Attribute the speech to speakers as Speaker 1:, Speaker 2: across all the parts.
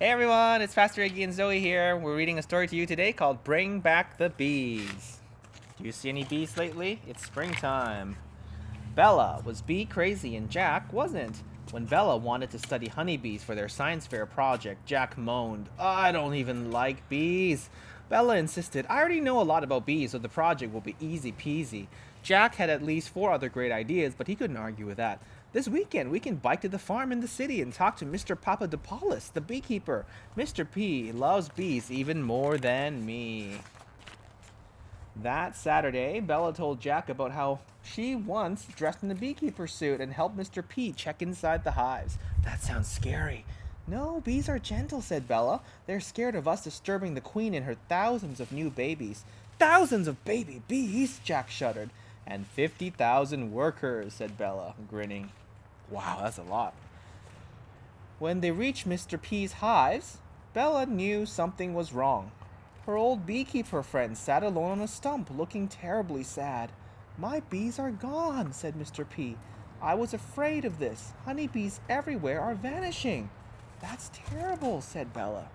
Speaker 1: Hey everyone, it's Pastor Iggy and Zoe here. We're reading a story to you today called Bring Back the Bees. Do you see any bees lately? It's springtime. Bella was bee crazy and Jack wasn't. When Bella wanted to study honeybees for their science fair project, Jack moaned, I don't even like bees. Bella insisted, I already know a lot about bees, so the project will be easy peasy. Jack had at least four other great ideas, but he couldn't argue with that. This weekend, we can bike to the farm in the city and talk to Mr. Papadopoulos, the beekeeper. Mr. P loves bees even more than me. That Saturday, Bella told Jack about how she once dressed in a beekeeper suit and helped Mr. P check inside the hives. That sounds scary. No, bees are gentle, said Bella. They're scared of us disturbing the queen and her thousands of new babies. Thousands of baby bees, Jack shuddered. And 50,000 workers, said Bella, grinning. Wow, that's a lot. When they reached Mr. P's hives, Bella knew something was wrong. Her old beekeeper friend sat alone on a stump, looking terribly sad. My bees are gone, said Mr. P. I was afraid of this. Honeybees everywhere are vanishing. That's terrible, said Bella.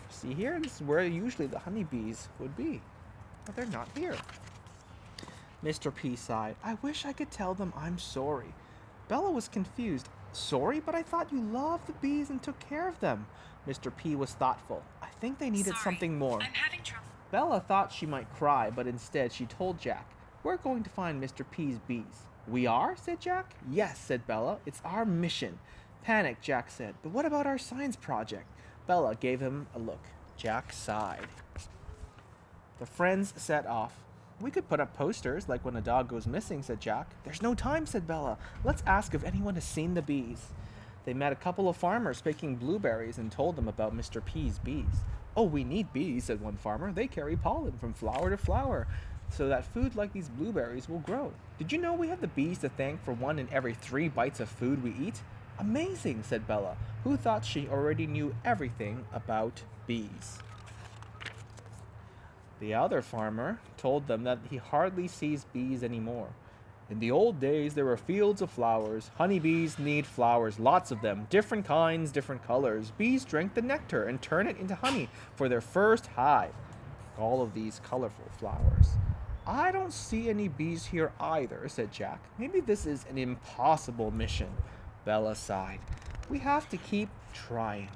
Speaker 1: See here, this is where usually the honeybees would be. But they're not here. Mr. P sighed. I wish I could tell them I'm sorry. Bella was confused. Sorry, but I thought you loved the bees and took care of them. Mr. P was thoughtful. I think they needed something more.
Speaker 2: I'm having trouble.
Speaker 1: Bella thought she might cry, but instead she told Jack, We're going to find Mr. P's bees. We are? Said Jack. Yes, said Bella. It's our mission. Panicked, Jack said. But what about our science project? Bella gave him a look. Jack sighed. The friends set off. We could put up posters, like when a dog goes missing, said Jack. There's no time, said Bella. Let's ask if anyone has seen the bees. They met a couple of farmers picking blueberries and told them about Mr. P's bees. Oh, we need bees, said one farmer. They carry pollen from flower to flower, so that food like these blueberries will grow. Did you know we have the bees to thank for 1 in every 3 bites of food we eat? Amazing, said Bella, who thought she already knew everything about bees. The other farmer told them that he hardly sees bees anymore. In the old days, there were fields of flowers. Honeybees need flowers, lots of them, different kinds, different colors. Bees drink the nectar and turn it into honey for their first hive. All of these colorful flowers. I don't see any bees here either, said Jack. Maybe this is an impossible mission. Bella sighed. We have to keep trying.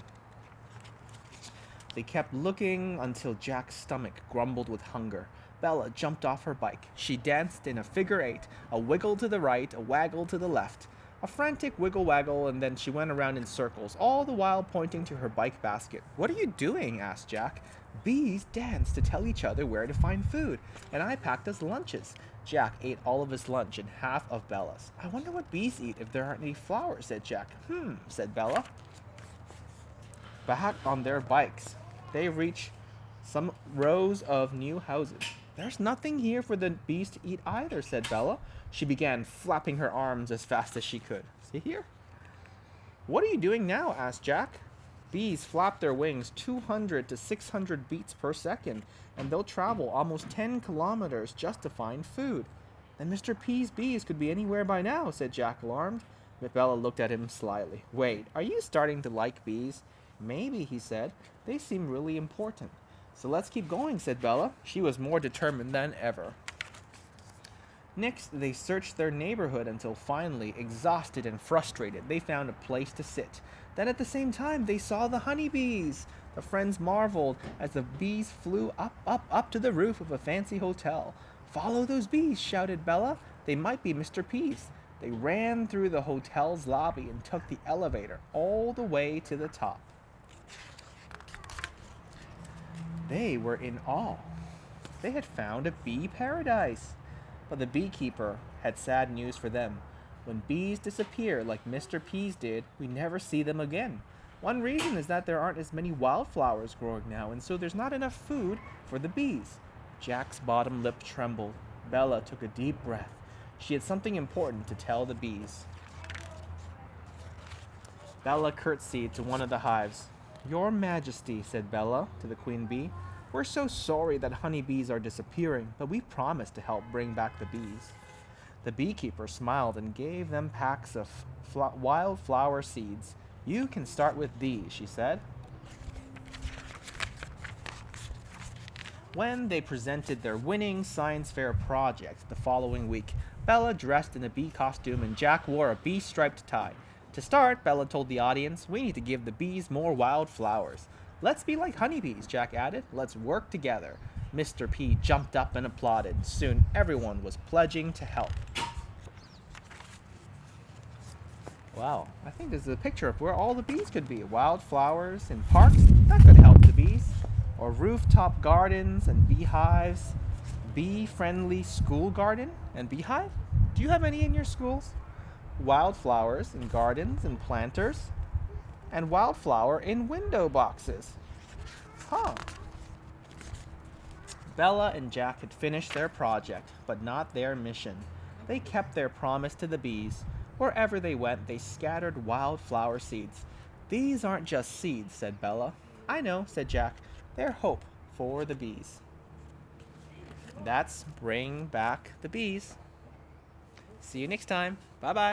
Speaker 1: They kept looking until Jack's stomach grumbled with hunger. Bella jumped off her bike. She danced in a figure 8, a wiggle to the right, a waggle to the left. A frantic wiggle-waggle, and then she went around in circles, all the while pointing to her bike basket. What are you doing? Asked Jack. Bees dance to tell each other where to find food, and I packed us lunches. Jack ate all of his lunch and half of Bella's. I wonder what bees eat if there aren't any flowers, said Jack. Said Bella. Back on their bikes, they reach some rows of new houses. There's nothing here for the bees to eat either, said Bella. She began flapping her arms as fast as she could. See here? What are you doing now? Asked Jack. Bees flap their wings 200 to 600 beats per second, and they'll travel almost 10 kilometers just to find food. Then Mr. P's bees could be anywhere by now, said Jack, alarmed. But Bella looked at him slyly. Wait, are you starting to like bees? Maybe, he said. They seem really important. So let's keep going, said Bella. She was more determined than ever. Next, they searched their neighborhood until finally, exhausted and frustrated, they found a place to sit. Then at the same time, they saw the honeybees. The friends marveled as the bees flew up to the roof of a fancy hotel. Follow those bees, shouted Bella. They might be Mr. P's. They ran through the hotel's lobby and took the elevator all the way to the top. They were in awe. They had found a bee paradise. But the beekeeper had sad news for them. When bees disappear like Mr. P's did, we never see them again. One reason is that there aren't as many wildflowers growing now, and so there's not enough food for the bees. Jack's bottom lip trembled. Bella took a deep breath. She had something important to tell the bees. Bella curtsied to one of the hives. Your Majesty, said Bella to the queen bee, we're so sorry that honeybees are disappearing, but we promised to help bring back the bees. The beekeeper smiled and gave them packs of wildflower seeds. You can start with these, she said. When they presented their winning science fair project the following week, Bella dressed in a bee costume and Jack wore a bee-striped tie. To start, Bella told the audience, "We need to give the bees more wildflowers." "Let's be like honeybees," Jack added. "Let's work together." Mr. P jumped up and applauded. Soon everyone was pledging to help. Wow, I think this is a picture of where all the bees could be. Wildflowers in parks, that could help the bees. Or rooftop gardens and beehives. Bee-friendly school garden and beehive? Do you have any in your schools? Wildflowers in gardens and planters. And wildflower in window boxes. Huh. Bella and Jack had finished their project, but not their mission. They kept their promise to the bees. Wherever they went, they scattered wildflower seeds. "These aren't just seeds," said Bella. "I know," said Jack. "They're hope for the bees." That's Bring Back the Bees. See you next time. Bye-bye.